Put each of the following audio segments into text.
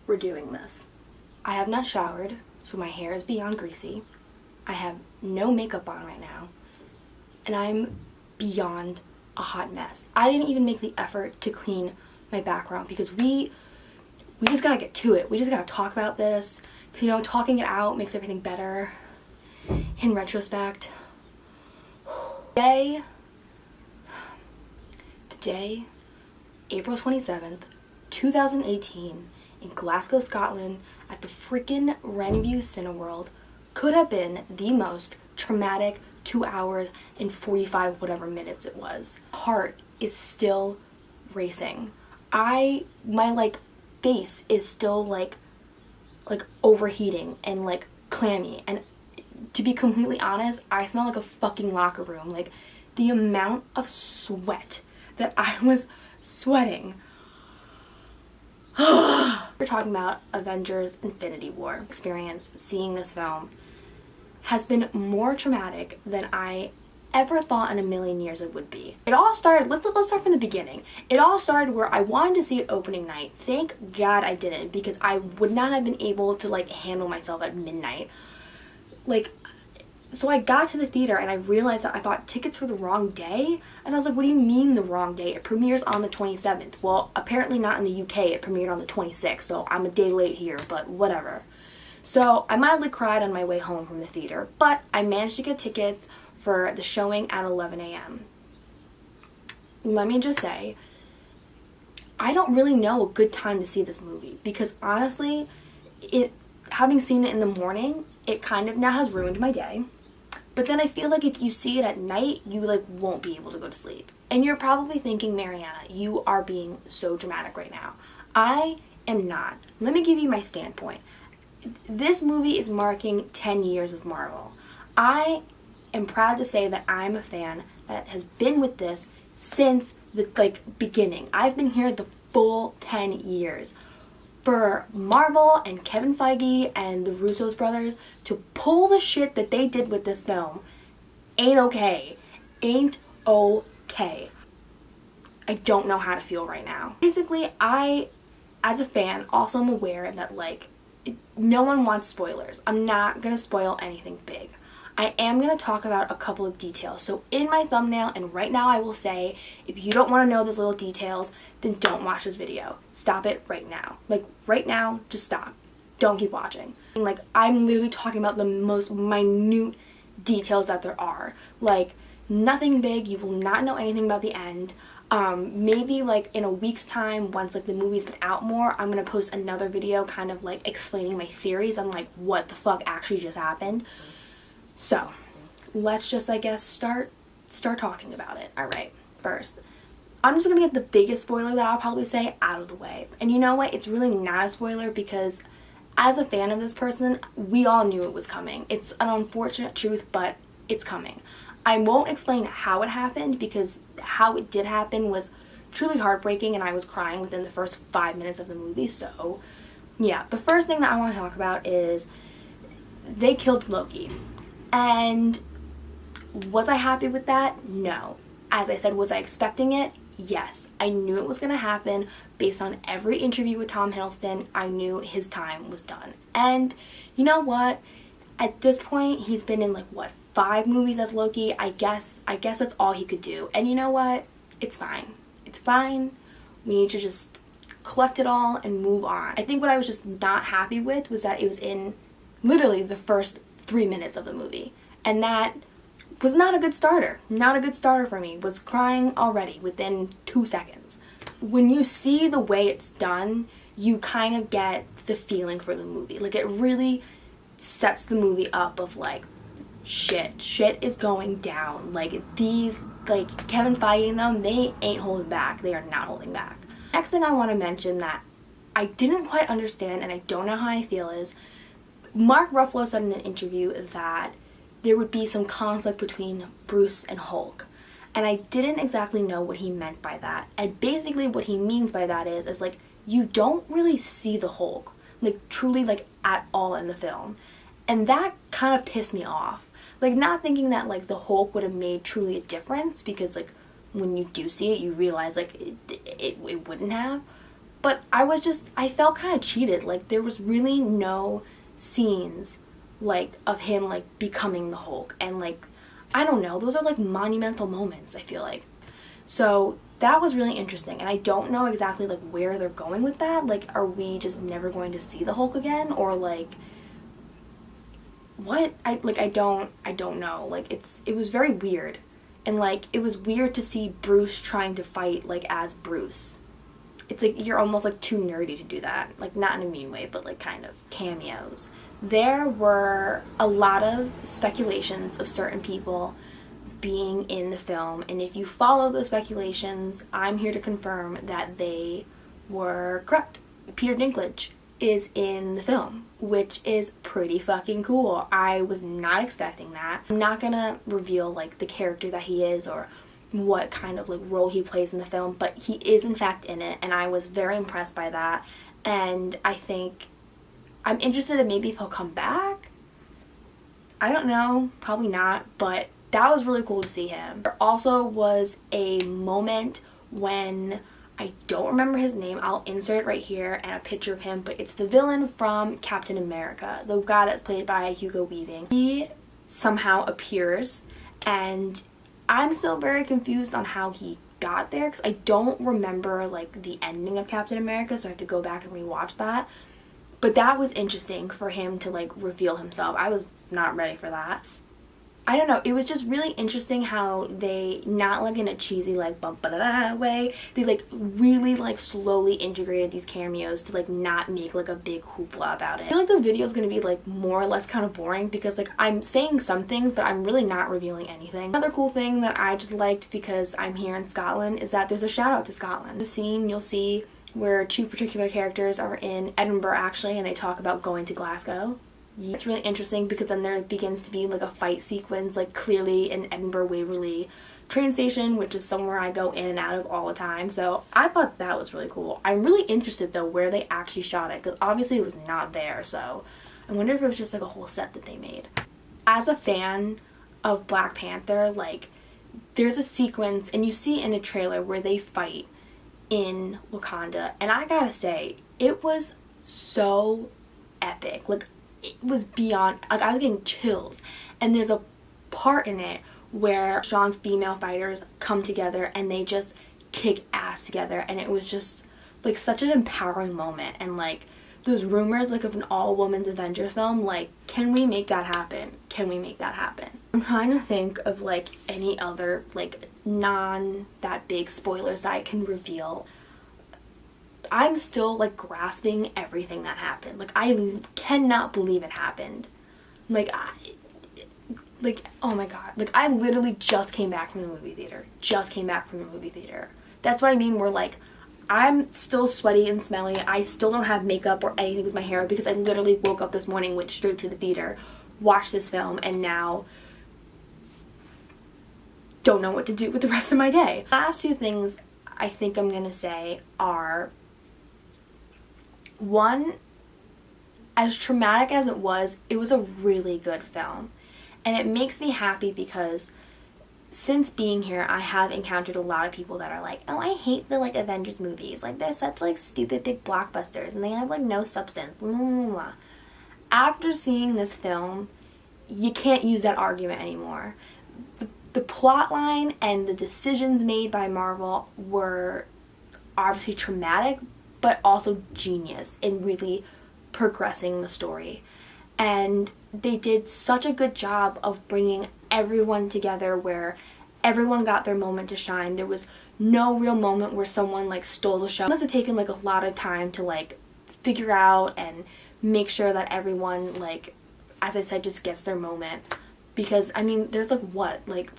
We're doing this. I have not showered, so my hair is beyond greasy. I have no makeup on right now, and I'm beyond a hot mess. I didn't even make the effort to clean my background because we just gotta get to it. We just gotta talk about this. You know, talking it out makes everything better in retrospect. Today, April 27th, 2018, in Glasgow, Scotland, at the freaking Renview Cineworld, could have been the most traumatic 2 hours and 45 whatever minutes it was. Heart is still racing. My face is still like overheating and like clammy, and to be completely honest, I smell like a fucking locker room. Like the amount of sweat that I was sweating. We're talking about Avengers Infinity War. Experience seeing this film has been more traumatic than I ever thought in a million years it would be. It all started, let's start from the beginning. It all started where I wanted to see it opening night. Thank God I didn't, because I would not have been able to like handle myself at midnight. So I got to the theater and I realized that I bought tickets for the wrong day. And I was like, what do you mean the wrong day? It premieres on the 27th. Well, apparently not in the UK. It premiered on the 26th. So I'm a day late here, but whatever. So I mildly cried on my way home from the theater. But I managed to get tickets for the showing at 11 a.m. Let me just say, I don't really know a good time to see this movie. Because honestly, having seen it in the morning, it kind of now has ruined my day. But then I feel like if you see it at night, you won't be able to go to sleep. And you're probably thinking, Mariana, you are being so dramatic right now. I am not. Let me give you my standpoint. This movie is marking 10 years of Marvel. I am proud to say that I'm a fan that has been with this since the beginning. I've been here the full 10 years. For Marvel and Kevin Feige and the Russo's brothers to pull the shit that they did with this film ain't okay. Ain't okay. I don't know how to feel right now. Basically, I, as a fan, also am aware that no one wants spoilers. I'm not gonna spoil anything big. I am going to talk about a couple of details. So in my thumbnail, and right now I will say, if you don't want to know those little details, then don't watch this video. Stop it right now. Right now, just stop. Don't keep watching. I'm literally talking about the most minute details that there are. Nothing big. You will not know anything about the end. Maybe in a week's time, once the movie's been out more, I'm going to post another video kind of explaining my theories on what the fuck actually just happened. So, let's just, I guess, start talking about it. Alright, first, I'm just going to get the biggest spoiler that I'll probably say out of the way. And you know what? It's really not a spoiler because as a fan of this person, we all knew it was coming. It's an unfortunate truth, but it's coming. I won't explain how it happened because how it did happen was truly heartbreaking and I was crying within the first 5 minutes of the movie. So, yeah, the first thing that I want to talk about is they killed Loki. And was I happy with that? No. As I said, was I expecting it? Yes. I knew it was going to happen based on every interview with Tom Hiddleston. I knew his time was done. And you know what? At this point, he's been in 5 movies as Loki. I guess that's all he could do. And you know what? It's fine. It's fine. We need to just collect it all and move on. I think what I was just not happy with was that it was in literally the first 3 minutes of the movie. And that was not a good starter. Not a good starter for me. Was crying already within 2 seconds. When you see the way it's done, you kind of get the feeling for the movie. It really sets the movie up of shit is going down. Kevin Feige and them, they ain't holding back. They are not holding back. Next thing I want to mention that I didn't quite understand and I don't know how I feel is Mark Ruffalo said in an interview that there would be some conflict between Bruce and Hulk. And I didn't exactly know what he meant by that. And basically what he means by that is you don't really see the Hulk, truly at all in the film. And that kind of pissed me off. Like, not thinking that, like, the Hulk would have made truly a difference, because, like, when you do see it, you realize, like, it wouldn't have. But I felt kind of cheated. Like, there was really no scenes, like, of him, like, becoming the Hulk. And, like, I don't know, those are, like, monumental moments, I feel like. So that was really interesting, and I don't know exactly, like, where they're going with that. Like, are we just never going to see the Hulk again, or, like, what? I don't know. Like, it was very weird, and, like, it was weird to see Bruce trying to fight, like, as Bruce. It's like you're almost, like, too nerdy to do that. Like, not in a mean way, but, like, kind of. Cameos. There were a lot of speculations of certain people being in the film, and if you follow those speculations, I'm here to confirm that they were correct. Peter Dinklage is in the film, which is pretty fucking cool. I was not expecting that. I'm not gonna reveal, like, the character that he is or what kind of, like, role he plays in the film, but he is in fact in it, and I was very impressed by that. And I think I'm interested in maybe if he'll come back. I don't know, probably not, but that was really cool to see him. There also was a moment when, I don't remember his name, I'll insert it right here, and a picture of him, but it's the villain from Captain America, the guy that's played by Hugo Weaving. He somehow appears, and I'm still very confused on how he got there, because I don't remember, like, the ending of Captain America, so I have to go back and rewatch that. But that was interesting for him to, like, reveal himself. I was not ready for that. I don't know, it was just really interesting how they, not like in a cheesy, like, bump-ba-da-da way, they, like, really, like, slowly integrated these cameos to, like, not make, like, a big hoopla about it. I feel like this video is going to be, like, more or less kind of boring, because, like, I'm saying some things, but I'm really not revealing anything. Another cool thing that I just liked, because I'm here in Scotland, is that there's a shout out to Scotland. The scene you'll see where two particular characters are in Edinburgh, actually, and they talk about going to Glasgow. It's really interesting, because then there begins to be, like, a fight sequence, like, clearly in Edinburgh Waverley train station, which is somewhere I go in and out of all the time. So I thought that was really cool. I'm really interested, though, where they actually shot it, because obviously it was not there, so I wonder if it was just, like, a whole set that they made. As a fan of Black Panther, like, there's a sequence, and you see in the trailer, where they fight in Wakanda, and I gotta say, it was so epic. Like, it was beyond, like, I was getting chills. And there's a part in it where strong female fighters come together and they just kick ass together, and it was just, like, such an empowering moment. And, like, those rumors, like, of an all-women's Avengers film, like, can we make that happen? Can we make that happen? I'm trying to think of, like, any other, like, that big spoilers that I can reveal. I'm still, like, grasping everything that happened. Like, I cannot believe it happened. Like, oh my god. Like, I literally just came back from the movie theater. That's what I mean, where, like, I'm still sweaty and smelly. I still don't have makeup or anything with my hair, because I literally woke up this morning, went straight to the theater, watched this film, and now don't know what to do with the rest of my day. Last two things I think I'm gonna say are, one, as traumatic as it was a really good film. And it makes me happy, because since being here, I have encountered a lot of people that are like, oh, I hate the, like, Avengers movies. Like, they're such, like, stupid big blockbusters, and they have, like, no substance. Blah, blah, blah. After seeing this film, you can't use that argument anymore. The plot line and the decisions made by Marvel were obviously traumatic, but also genius in really progressing the story. And they did such a good job of bringing everyone together, where everyone got their moment to shine. There was no real moment where someone, like, stole the show. It must have taken, like, a lot of time to, like, figure out and make sure that everyone, like, as I said, just gets their moment. Because, I mean, there's, like, what, like,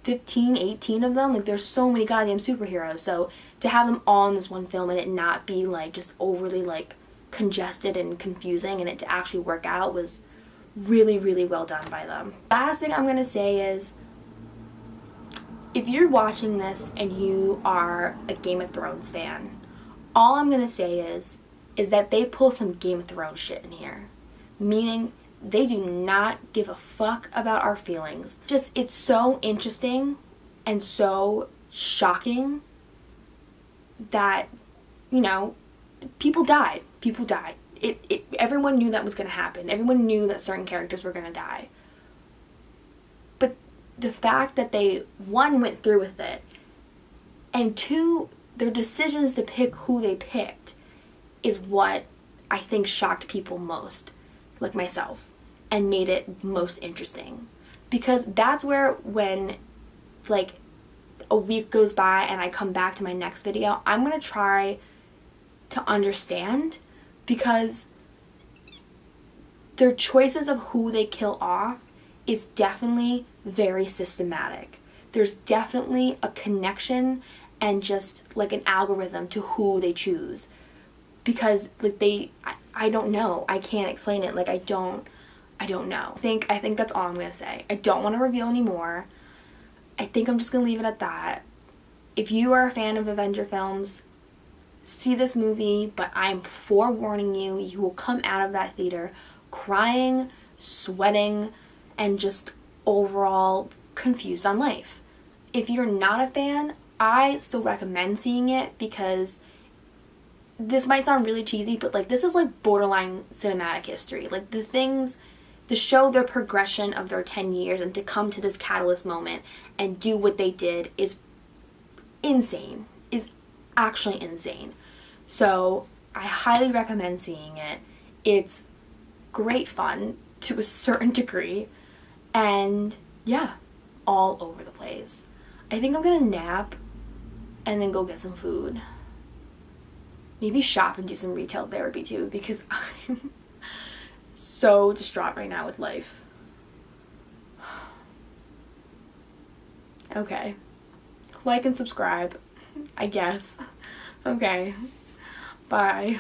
15, 18 of them? Like, there's so many goddamn superheroes. So to have them all in this one film and it not be, like, just overly, like, congested and confusing, and it to actually work out was really, really well done by them. Last thing I'm gonna say is, if you're watching this and you are a Game of Thrones fan, all I'm gonna say is that they pull some Game of Thrones shit in here. Meaning, They do not give a fuck about our feelings. Just, it's so interesting and so shocking that, you know, people died. People died. Everyone knew that was going to happen. Everyone knew that certain characters were going to die. But the fact that they, one, went through with it, and two, their decisions to pick who they picked is what I think shocked people most, like myself, and made it most interesting. Because that's where, when, like, a week goes by and I come back to my next video, I'm going to try to understand, because their choices of who they kill off is definitely very systematic. There's definitely a connection and just like an algorithm to who they choose, because like I don't know. I can't explain it. Like I don't know. I think that's all I'm going to say. I don't want to reveal anymore. I think I'm just going to leave it at that. If you are a fan of Avenger films, see this movie, but I'm forewarning you, you will come out of that theater crying, sweating, and just overall confused on life. If you're not a fan, I still recommend seeing it, because this might sound really cheesy, but like this is like borderline cinematic history. Like the things to show their progression of their 10 years and to come to this catalyst moment and do what they did is insane. Is actually insane. So I highly recommend seeing it. It's great fun to a certain degree, and yeah, all over the place. I think I'm gonna nap and then go get some food. Maybe shop and do some retail therapy too, because I'm so distraught right now with life. Okay. Like and subscribe, I guess. Okay. Bye.